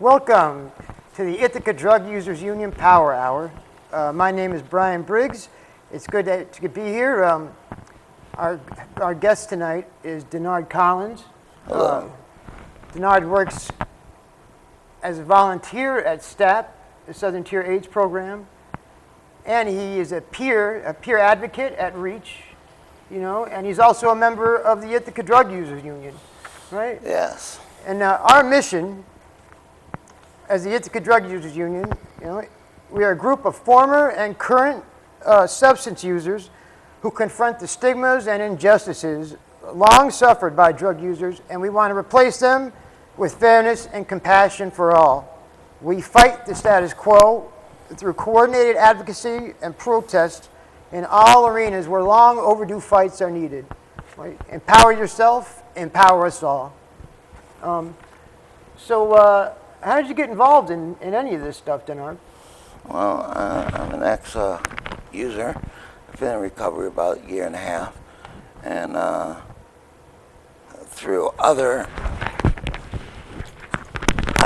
Welcome to the Ithaca Drug Users Union Power Hour. My name is Brian Briggs. It's good to be here. Our guest tonight is Denard Collins. Hello. Denard works as a volunteer at STAP, the Southern Tier AIDS Program, and he is a peer advocate at REACH, and he's also a member of the Ithaca Drug Users Union, right? Yes. And our mission as the Ithaca Drug Users Union, we are a group of former and current substance users who confront the stigmas and injustices long suffered by drug users, and we want to replace them with fairness and compassion for all. We fight the status quo through coordinated advocacy and protest in all arenas where long overdue fights are needed. Right? Empower yourself, empower us all. So how did you get involved in any of this stuff, Denard? Well, I'm an ex-user. I've been in recovery about a year and a half. And I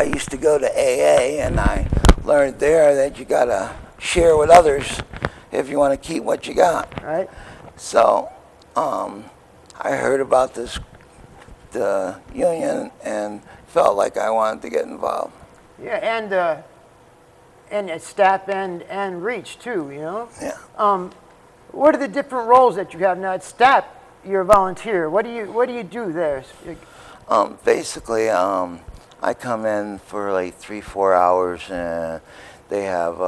used to go to AA, and I learned there that you got to share with others if you want to keep what you got. Right. So I heard about the union, and felt like I wanted to get involved. Yeah, and at STAP and REACH too, Yeah. What are the different roles that you have now at STAP? You're a volunteer. What do you do there? Basically, I come in for like 3-4 hours, and they have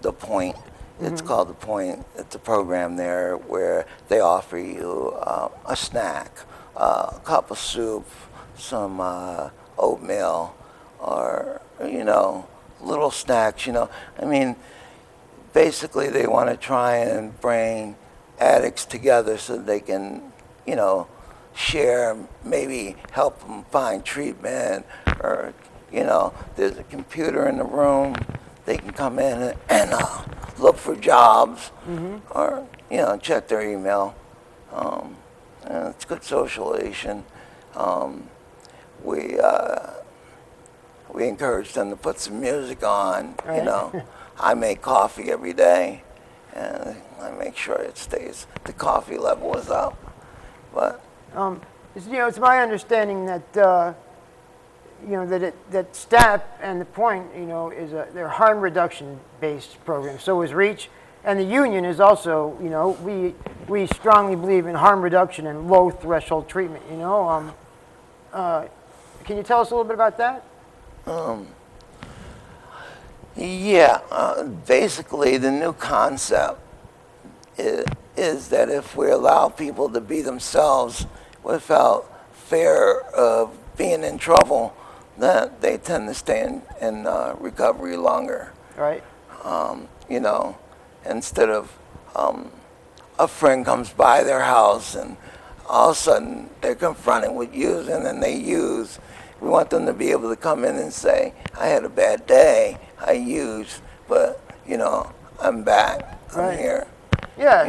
the Point. It's called the Point. It's a program there where they offer you a snack, a cup of soup, some oatmeal, or little snacks. I mean, basically they want to try and bring addicts together so they can, share, maybe help them find treatment, or there's a computer in the room. They can come in and look for jobs, or check their email. And it's good socialization. We encourage them to put some music on. Right. I make coffee every day, and I make sure it stays, the coffee level is up. But it's my understanding that that STAP and the Point they're harm reduction based program. So is REACH, and the union is also we strongly believe in harm reduction and low threshold treatment. Can you tell us a little bit about that? Basically the new concept is that if we allow people to be themselves without fear of being in trouble, that they tend to stay in recovery longer. Right. Instead of a friend comes by their house and all of a sudden they're confronted with using and they use. We want them to be able to come in and say, I had a bad day, I used, but, I'm back, I'm here. Yeah,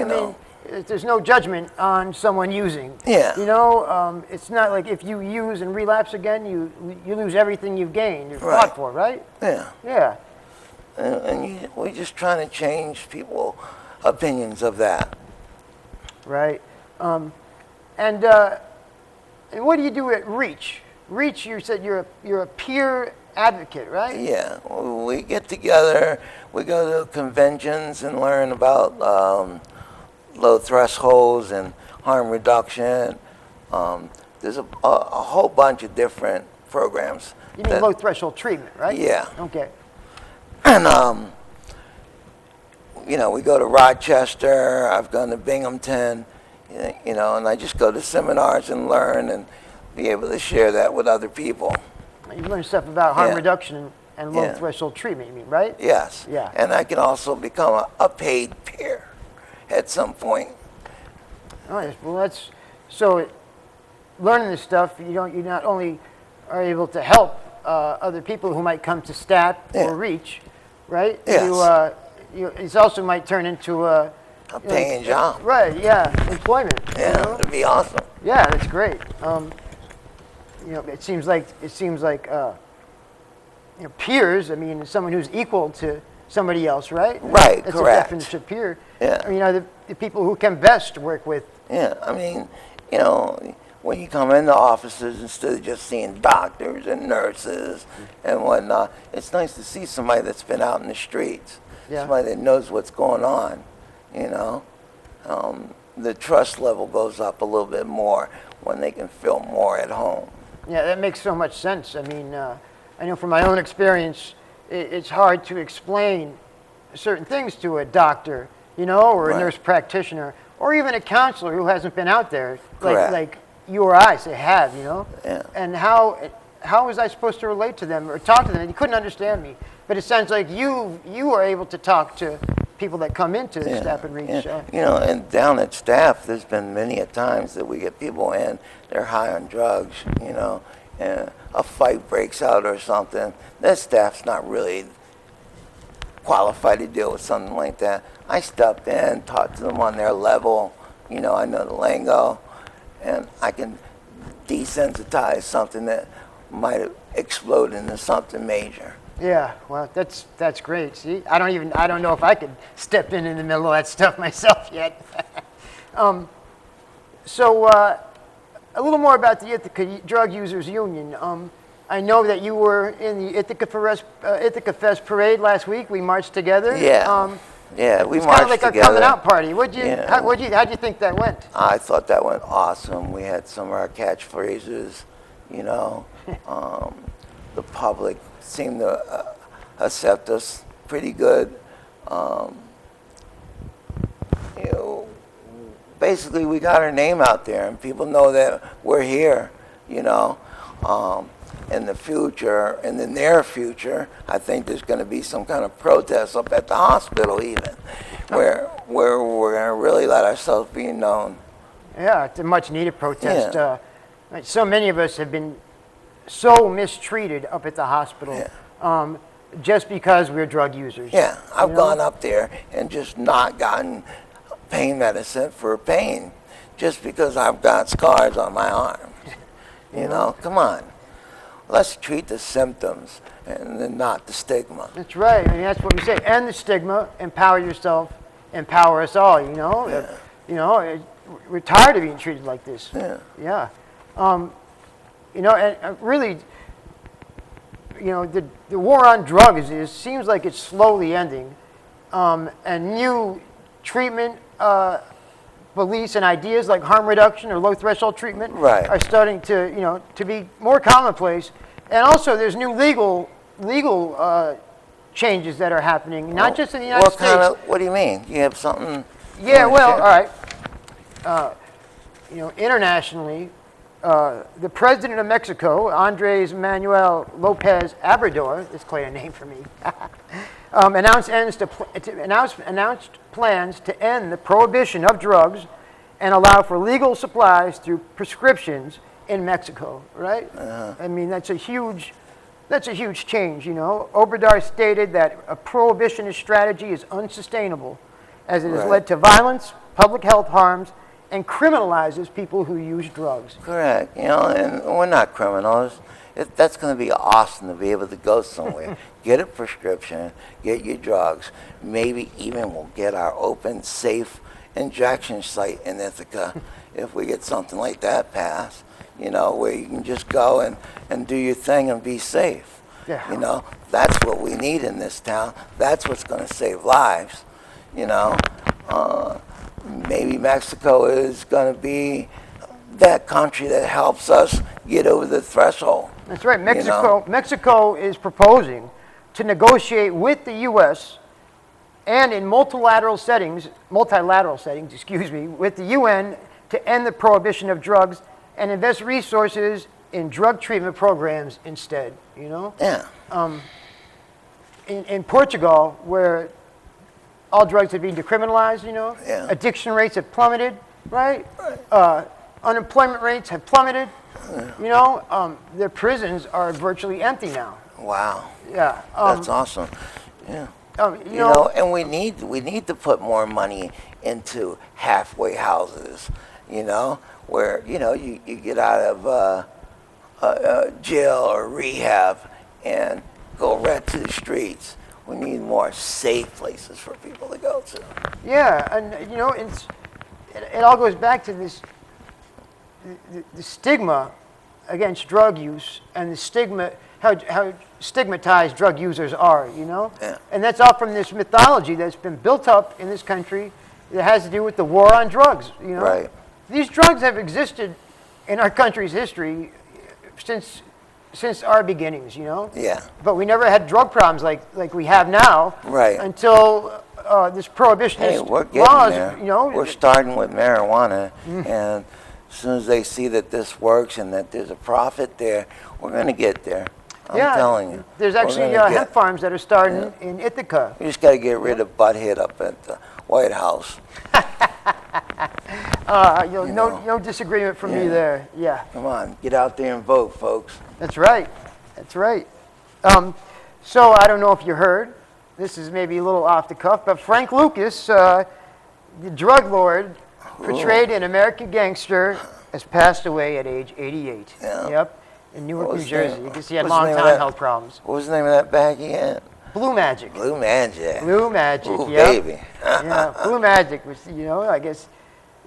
there's no judgment on someone using. Yeah. It's not like if you use and relapse again, you lose everything you've gained, you've Right. fought for, right? Yeah. Yeah. And we're just trying to change people's opinions of that. Right. And what do you do at REACH? REACH, you said you're a peer advocate, right? Yeah, we get together, we go to conventions and learn about low thresholds and harm reduction. There's a whole bunch of different programs. You mean low threshold treatment, right? Yeah. Okay. And we go to Rochester, I've gone to Binghamton, and I just go to seminars and learn and be able to share that with other people. You learn stuff about harm Yeah. reduction and low threshold treatment, you mean, right? Yes. Yeah. And I can also become a paid peer at some point. All right. Well, learning this stuff, you not only are able to help other people who might come to STAP or REACH, right? Yes. It also might turn into a paying job. Right. Yeah. Employment. Yeah, it'd be awesome. Yeah, that's great. It seems like peers. I mean, someone who's equal to somebody else, right? Right, That's correct. a definition of peer. Yeah. I mean, the people who can best work with. Yeah, I mean, when you come into offices, instead of just seeing doctors and nurses and whatnot, it's nice to see somebody that's been out in the streets, somebody that knows what's going on, The trust level goes up a little bit more when they can feel more at home. Yeah, that makes so much sense. I mean, I know from my own experience, it's hard to explain certain things to a doctor, or a nurse practitioner, or even a counselor who hasn't been out there, like you or I have, Yeah. And how was I supposed to relate to them or talk to them? You couldn't understand me. But it sounds like you are able to talk to people that come into Staff and Reach. And down at Staff, there's been many a times that we get people in, they're high on drugs, and a fight breaks out or something. That staff's not really qualified to deal with something like that. I step in, talk to them on their level, I know the lingo, and I can desensitize something that might explode into something major. Yeah, well, that's great. See, I don't know if I could step in the middle of that stuff myself yet. So a little more about the Ithaca Drug Users Union. I know that you were in the Ithaca Fest parade last week. We marched together. Yeah. We it's marched kind of like together. our coming out party. How'd you think that went? I thought that went awesome. We had some of our catchphrases, the public seemed to accept us pretty good. Basically we got our name out there and people know that we're here, in the future, in the near future, I think there's going to be some kind of protest up at the hospital even, where we're going to really let ourselves be known. Yeah, it's a much needed protest. So many of us have been so mistreated up at the hospital just because we're drug users. Yeah, I've gone up there and just not gotten pain medicine for pain just because I've got scars on my arms. Come on. Let's treat the symptoms and then not the stigma. That's right. I mean, that's what we say. End the stigma, empower yourself, empower us all, We're tired of being treated like this. Yeah. And really, the war on drugs, it seems like it's slowly ending. And new treatment beliefs and ideas like harm reduction or low threshold treatment are starting to, to be more commonplace. And also there's new legal changes that are happening, not just in the United States. What do you mean? You have something? Yeah, well, all right. Internationally, the president of Mexico, Andres Manuel Lopez Obrador, that's quite a name for me, announced plans to end the prohibition of drugs and allow for legal supplies through prescriptions in Mexico, right? I mean, that's a huge change, Obrador stated that a prohibitionist strategy is unsustainable as it has led to violence, public health harms, and criminalizes people who use drugs. Correct. And we're not criminals. That's going to be awesome to be able to go somewhere, get a prescription, get your drugs. Maybe even we'll get our open, safe injection site in Ithaca if we get something like that passed, where you can just go and do your thing and be safe. Yeah. That's what we need in this town. That's what's going to save lives, Maybe Mexico is going to be that country that helps us get over the threshold. That's right. Mexico is proposing to negotiate with the U.S. and in multilateral settings, with the UN to end the prohibition of drugs and invest resources in drug treatment programs instead. Yeah. In Portugal, where all drugs have been decriminalized, addiction rates have plummeted, right? Unemployment rates have plummeted. Their prisons are virtually empty now. Wow. Yeah. That's awesome. Yeah. And we need to put more money into halfway houses, where, you get out of jail or rehab and go right to the streets. We need more safe places for people to go to. Yeah, and it all goes back to this the stigma against drug use and the stigma how stigmatized drug users are, Yeah. and that's all from this mythology that's been built up in this country that has to do with the war on drugs. Right. These drugs have existed in our country's history since our beginnings, Yeah. But we never had drug problems like we have now. Right. Until this prohibitionist Hey, we're getting laws, there. We're starting with marijuana, and as soon as they see that this works and that there's a profit there, we're going to get there. I'm telling you. There's We're actually gonna hemp farms that are starting in Ithaca. We just got to get rid of Butthead up at the White House. No disagreement from me there. Yeah. Come on, get out there and vote, folks. That's right. That's right. So I don't know if you heard. This is maybe a little off the cuff, but Frank Lucas, the drug lord portrayed in American Gangster, has passed away at age 88. Yeah. Yep. In Newark, New Jersey. Because he had what's the name of long-time that? health problems. What was the name of that bag again? Blue Magic. Blue Magic. Blue Magic. Ooh, Yep. baby. Yeah, Blue Magic was, I guess,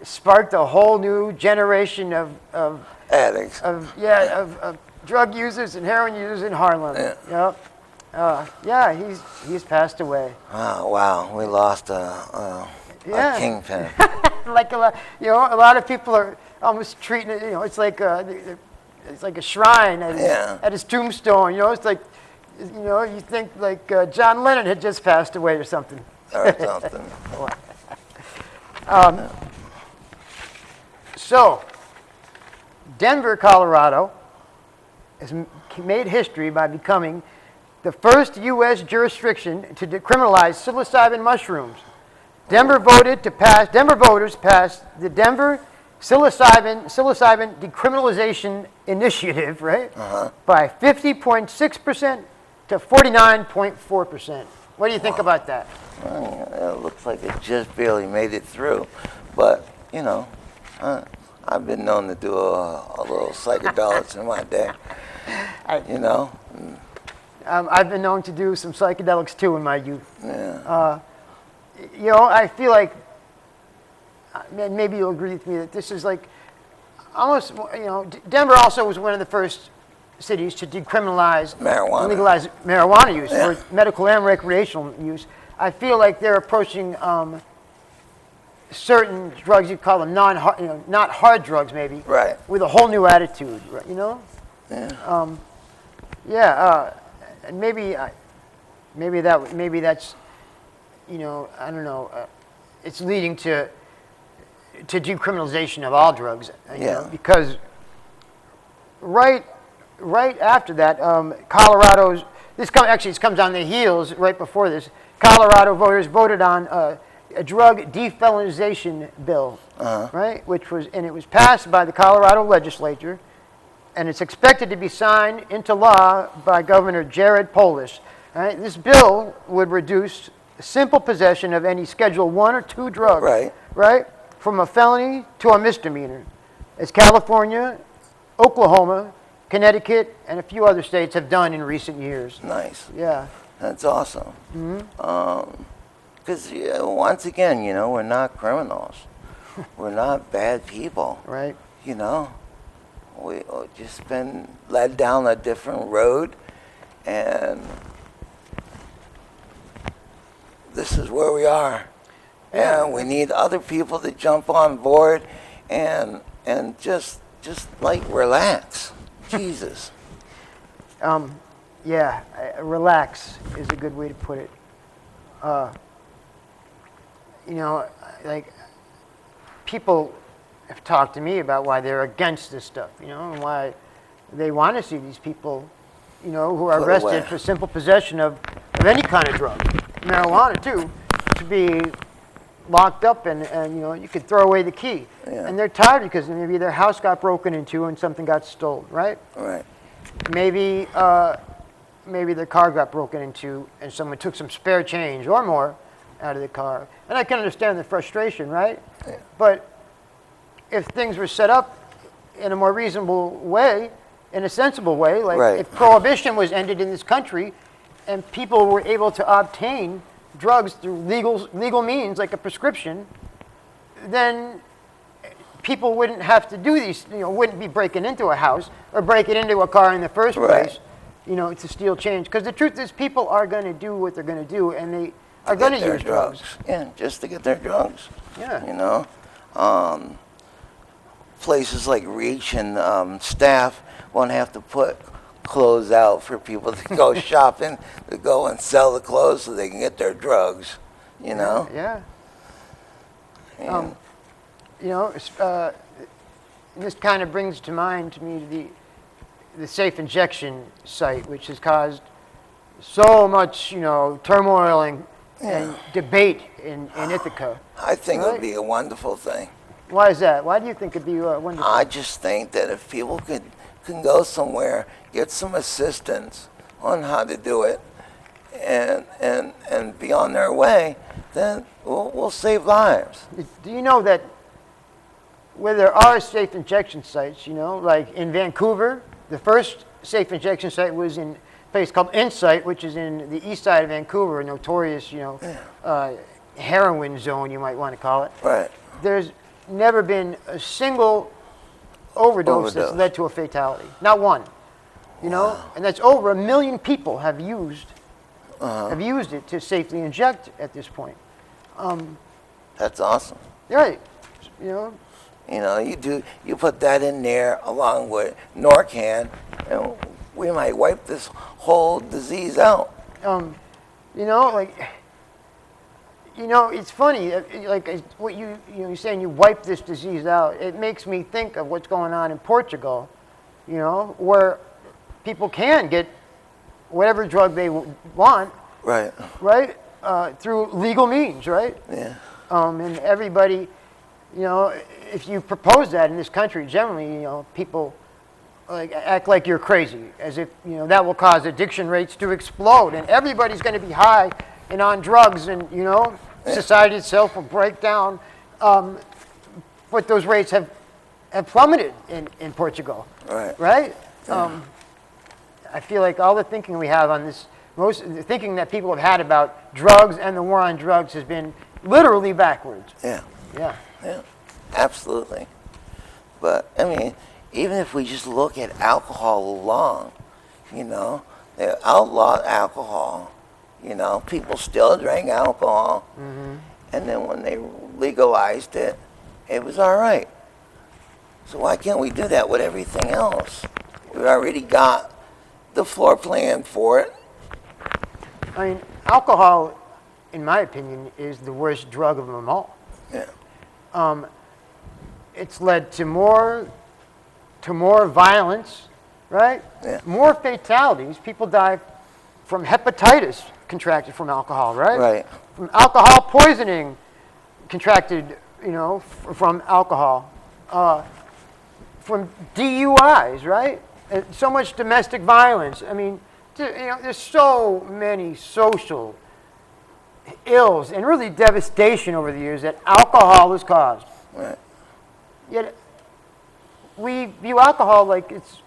sparked a whole new generation of Addicts. drug users and heroin users in Harlem. Yeah. Yep. He's passed away. Oh, wow. We lost a kingpin. Like a lot of people are almost treating it. It's like a shrine at his tombstone. It's like, you think like John Lennon had just passed away or something. Or something. So, Denver, Colorado, has made history by becoming the first U.S. jurisdiction to decriminalize psilocybin mushrooms. Denver voters passed the Denver psilocybin decriminalization initiative, right? By 50.6% to 49.4%. What do you think about that? It looks like it just barely made it through. But, I've been known to do a little psychedelics in my day. I've been known to do some psychedelics too in my youth. Yeah. I feel like, maybe you'll agree with me that this is like almost, Denver also was one of the first cities to decriminalize Marijuana. legalize marijuana use Yeah. for medical and recreational use. I feel like they're approaching certain drugs, you call them not hard drugs maybe, Right. with a whole new attitude, right, Yeah. And maybe that's, I don't know, it's leading to decriminalization of all drugs, because right after that, Colorado's, this comes on the heels right before this. Colorado voters voted on a drug defelonization bill, right? It was passed by the Colorado legislature, and it's expected to be signed into law by Governor Jared Polis. Right? This bill would reduce simple possession of any Schedule 1 or 2 drug, right, from a felony to a misdemeanor, as California, Oklahoma, Connecticut, and a few other states have done in recent years. Nice. Yeah. That's awesome. Because once again, we're not criminals. We're not bad people. Right. We just been led down a different road, and this is where we are. Yeah. And we need other people to jump on board and just relax. Jesus. Relax is a good way to put it. Like people have talked to me about why they're against this stuff, and why they want to see these people, who are Put arrested away. for simple possession of any kind of drug, marijuana too, to be locked up and you could throw away the key. Yeah. And they're tired because maybe their house got broken into and something got stolen, right? Right. Maybe their car got broken into and someone took some spare change or more out of the car. And I can understand the frustration, right? Yeah. But if things were set up in a more reasonable way, in a sensible way, like Right. if prohibition was ended in this country and people were able to obtain drugs through legal means, like a prescription, then people wouldn't have to do these, wouldn't be breaking into a house or breaking into a car in the first place, to steal change. Because the truth is, people are going to do what they're going to do, and they are going to use drugs. Yeah, just to get their drugs. Yeah. Places like Reach and staff won't have to put clothes out for people to go shopping, to go and sell the clothes so they can get their drugs, Yeah. And this kind of brings to mind to me the safe injection site, which has caused so much, turmoil and debate in Ithaca. I think it would be a wonderful thing. Why is that? Why do you think it'd be wonderful? I just think that if people can go somewhere, get some assistance on how to do it, and be on their way, then we'll save lives. Do you know that where there are safe injection sites, like in Vancouver, the first safe injection site was in a place called Insight, which is in the east side of Vancouver, a notorious, heroin zone, you might want to call it. Right. There's never been a single overdose that's led to a fatality. Not one. And that's over 1 million people have used it to safely inject at this point. That's awesome. Right. You put that in there along with Narcan, and we might wipe this whole disease out. It's funny, like what you're saying, you wipe this disease out. It makes me think of what's going on in Portugal, where people can get whatever drug they want, right, through legal means, right? Yeah. And everybody, if you propose that in this country, generally, people act like you're crazy, as if that will cause addiction rates to explode, and everybody's going to be high and on drugs, and society itself will break down. But those rates have plummeted in Portugal. Right. Yeah. I feel like all the thinking we have on this, the thinking that people have had about drugs and the war on drugs has been literally backwards. Yeah. Yeah. Yeah. Absolutely. But I mean, even if we just look at alcohol alone, they outlawed alcohol. People still drank alcohol. Mm-hmm. And then when they legalized it, it was all right. So why can't we do that with everything else? We already got the floor plan for it. I mean, alcohol, in my opinion, is the worst drug of them all. Yeah. It's led to more violence, right? Yeah. More fatalities. People die from hepatitis contracted from alcohol, right? Right. From alcohol poisoning contracted, from alcohol. From DUIs, right? And so much domestic violence. I mean, there's so many social ills and really devastation over the years that alcohol has caused. Right. Yet we view alcohol like it's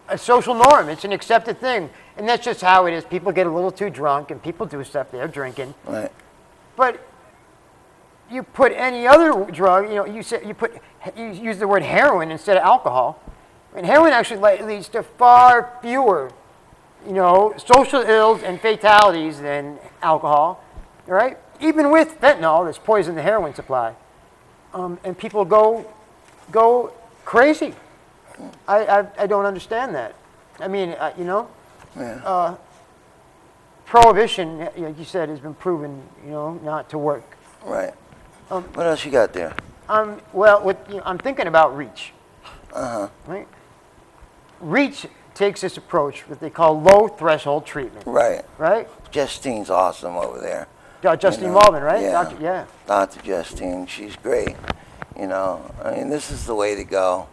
a social norm. It's an accepted thing. And that's just how it is. People get a little too drunk and people do stuff. They're drinking. Right. But you put any other drug, you use the word heroin instead of alcohol. And heroin actually leads to far fewer, social ills and fatalities than alcohol, right? Even with fentanyl, that's poisoned the heroin supply. And people go crazy. I don't understand that. I mean, Yeah. Prohibition, like you said, has been proven, not to work. Right. What else you got there? I'm thinking about REACH. Right. REACH takes this approach, what they call low threshold treatment. Right. Right. Justine's awesome over there. Justine Walden, right? Yeah. Dr. Justine, she's great. This is the way to go.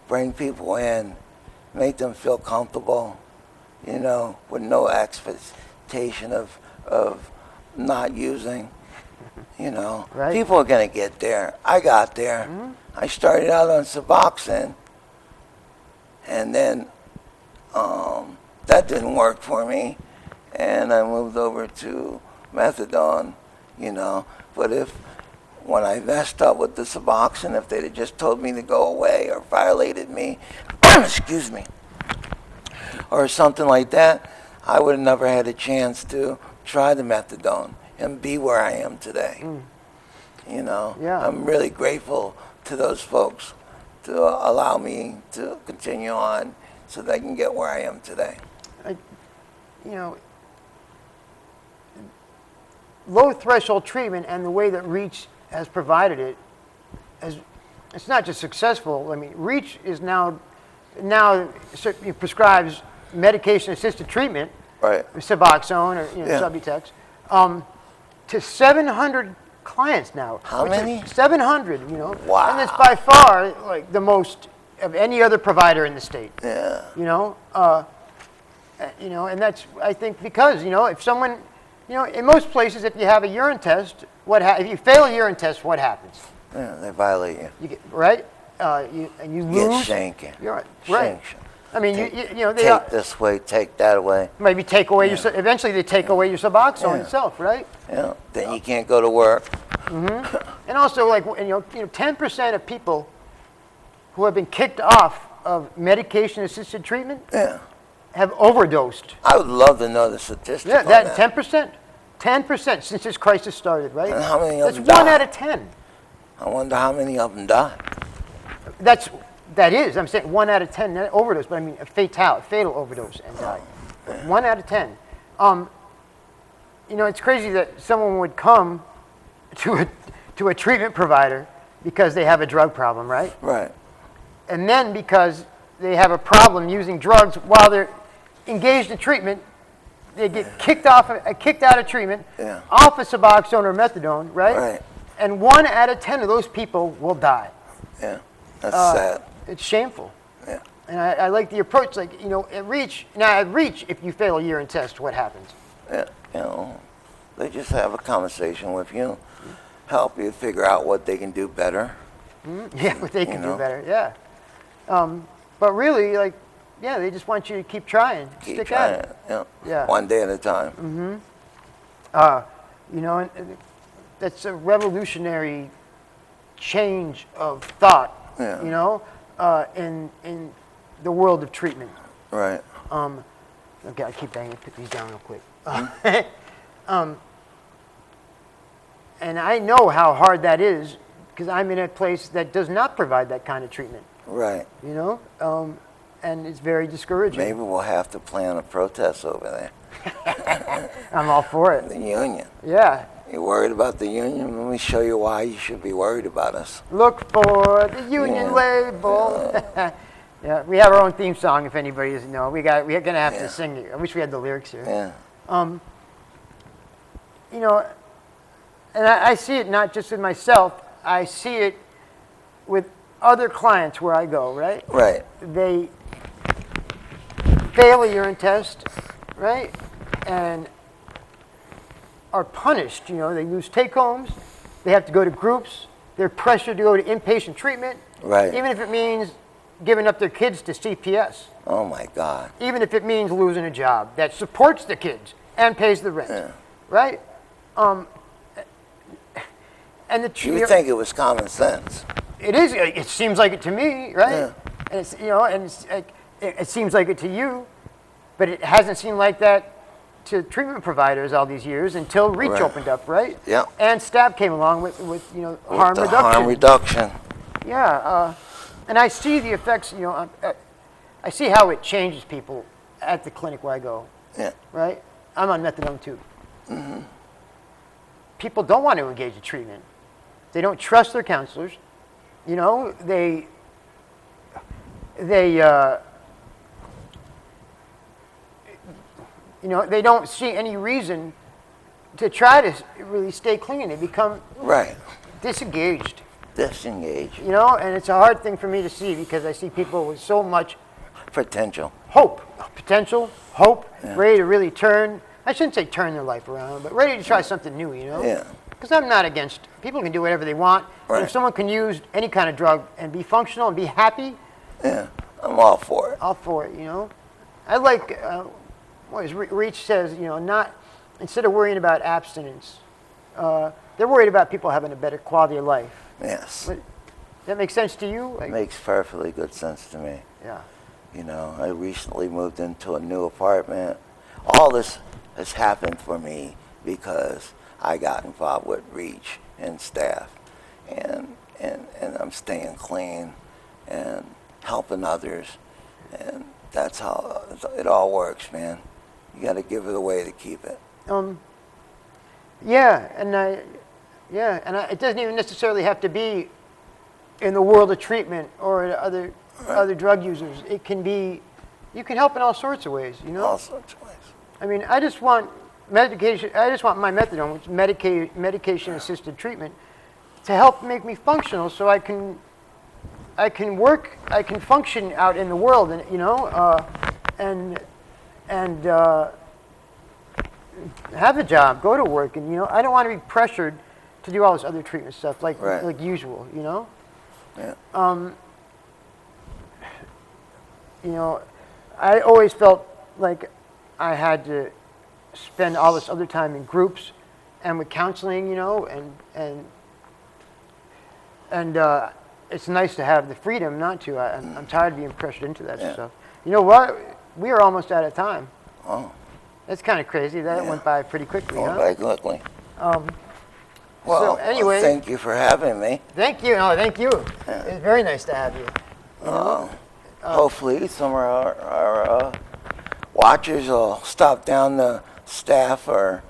Bring people in, make them feel comfortable, with no expectation of not using. Right. People are going to get there. I got there. Mm-hmm. I started out on Suboxone, and then that didn't work for me. and I moved over to methadone, you know. But when I messed up with the Suboxone, if they'd have just told me to go away or violated me, excuse me, or something like that, I would have never had a chance to try the methadone and be where I am today. You know, Yeah. I'm really grateful to those folks to allow me to continue on so that I can get where I am today. You know, low threshold treatment and the way that REACH has provided it, it's not just successful. I mean, REACH is now prescribes medication-assisted treatment, Right. Suboxone or Yeah. Subutex, to 700 clients now. How which is many? 700. You know. Wow. And it's by far like the most of any other provider in the state. Yeah. You know. And that's, I think, because, if someone, in most places, if you have a urine test, if you fail a urine test, what happens? Yeah, they violate you. You get, right? You lose. Get shanking. You're right. Right. Sanction. I mean, they Take this way, take that away. maybe take away eventually they take away your Suboxone Yeah. itself, right? Yeah. Then you can't go to work. And also, 10% of people who have been kicked off of medication-assisted treatment Yeah. have overdosed. I would love to know the statistics Yeah, on that that. 10% since this crisis started, right? And how many of That's them 1 die? out of 10. I wonder how many of them die. I'm saying 1 out of 10 not overdose, but I mean a fatal overdose and died. 1 out of 10. It's crazy that someone would come to a treatment provider because they have a drug problem, right? Right. And then because they have a problem using drugs while they're engaged in treatment, they get kicked out of treatment, Yeah. off of Suboxone or methadone, right? Right. And 1 out of 10 of those people will die. Yeah. That's sad. It's shameful. Yeah. And I like the approach, at REACH, if you fail a urine test, what happens? Yeah. They just have a conversation with you, help you figure out what they can do better. Yeah, what they can do know. better, yeah. But really, they just want you to keep trying, Keep stick trying at it. it. Yeah. Yeah. One day at a time. And that's a revolutionary change of thought, Yeah. in the world of treatment. Right. Okay, I keep banging, put these down real quick. And I know how hard that is because I'm in a place that does not provide that kind of treatment, Right. and it's very discouraging. Maybe we'll have to plan a protest over there. I'm all for it. The union. Yeah. You worried about the union? Let me show you why you should be worried about us. Look for the union label. Yeah, we have our own theme song. If anybody doesn't know, we're gonna have to sing it. I wish we had the lyrics here. Yeah. And I see it not just with myself. I see it with other clients where I go. Right? Right. They fail a urine test, right, and are punished. They lose take-homes. They have to go to groups. They're pressured to go to inpatient treatment. Right. Even if it means giving up their kids to CPS. Oh my God. Even if it means losing a job that supports the kids and pays the rent. Yeah. Right? And You would think it was common sense. it is. It seems like it to me, right? Yeah. And it's it seems like it to you, but it hasn't seemed like that to treatment providers all these years until REACH Right. opened up, right? Yeah. And STAB came along with harm the reduction. harm reduction. Yeah. And I see the effects. I see how it changes people at the clinic where I go. Yeah. Right? I'm on methadone too. People don't want to engage in treatment. They don't trust their counselors. They don't see any reason to try to really stay clean. They become Right. disengaged. Disengage. And it's a hard thing for me to see because I see people with so much Potential. potential, hope, ready to really turn. I shouldn't say turn their life around, but ready to try something new, Yeah. Because I'm not against, people can do whatever they want. And Right. if someone can use any kind of drug and be functional and be happy, Yeah. I'm all for it. all for it, I like well, as Reach says, not instead of worrying about abstinence, they're worried about people having a better quality of life. Yes. Does that make sense to you? It makes perfectly good sense to me. Yeah. I recently moved into a new apartment. All this has happened for me because I got involved with Reach and staff, and I'm staying clean and helping others, and that's how it all works, man. You got to give it away to keep it. It doesn't even necessarily have to be in the world of treatment or other drug users. It can be, you can help in all sorts of ways, All sorts of ways. I mean, I just want medication. I just want my methadone, which is medication-assisted treatment, to help make me functional, so I can work, I can function out in the world, and have a job, go to work, and I don't want to be pressured to do all this other treatment stuff like usual, Yeah. I always felt like I had to spend all this other time in groups and with counseling, and it's nice to have the freedom not to. I'm tired of being pressured into that stuff. You know what? We are almost out of time. Oh. That's kind of crazy. That went by pretty quickly, Went by quickly. So anyway, thank you for having me. Thank you. No, thank you. Yeah. It's very nice to have you. Hopefully some of our watchers will stop down the staff or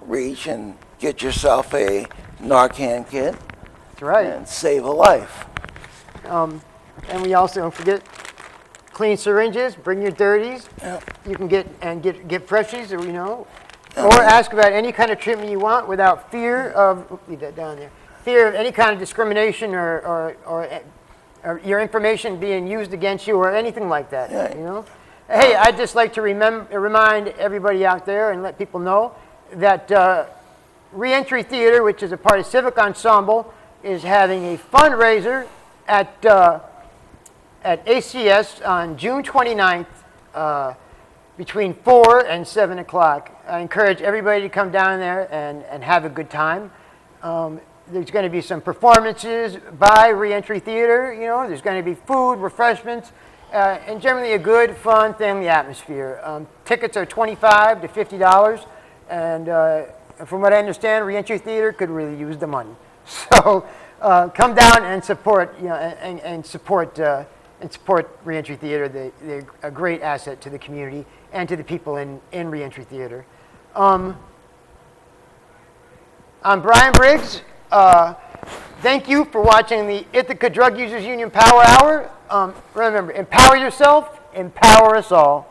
Reach and get yourself a Narcan kit. That's right. And save a life. And we also don't forget clean syringes. Bring your dirties. Yeah. You can get freshies, or ask about any kind of treatment you want without fear of leave that down there. Fear of any kind of discrimination or your information being used against you or anything like that. Yeah. Hey, I'd just like to remind everybody out there and let people know that Reentry Theater, which is a part of Civic Ensemble, is having a fundraiser at ACS on June 29th between 4 and 7 o'clock. I encourage everybody to come down there and have a good time. There's going to be some performances by Reentry Theater. There's going to be food, refreshments, and generally a good, fun, family atmosphere. Tickets are $25 to $50, and from what I understand, Reentry Theater could really use the money. So come down and support, and support Reentry Theater. They're a great asset to the community and to the people in Reentry Theater. I'm Brian Briggs. Thank you for watching the Ithaca Drug Users Union Power Hour. Remember, empower yourself, empower us all.